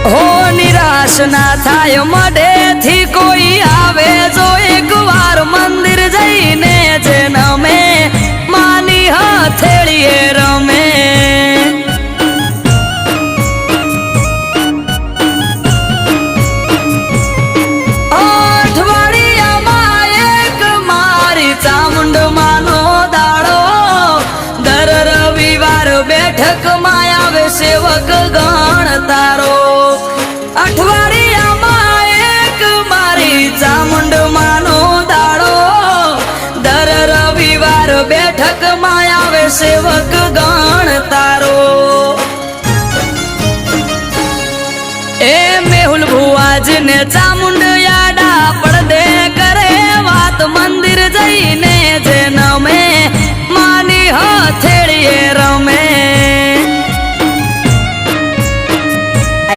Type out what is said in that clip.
હો નિરાશ ના થાય મઢેથી કોઈ આવે જો એકવાર મંદિર જઈને જન્મે માની હથેળીએ રમે અઠવાડિયામાં એક મારી ચામુંડ માનો દાડો દર રવિવાર બેઠકમાં આવે સેવક ગણ તારો અઠવાડિયામાં એક મારી ચામુંડ માનો દાડો દર રવિવાર બેઠકમાં આવે સેવક ગણ તારો એ મેહુલ ભુવાજીને ચામુંડ યાડા પડદે કરે વાત મંદિર જઈને જન્મે માની હથેળીએ રમે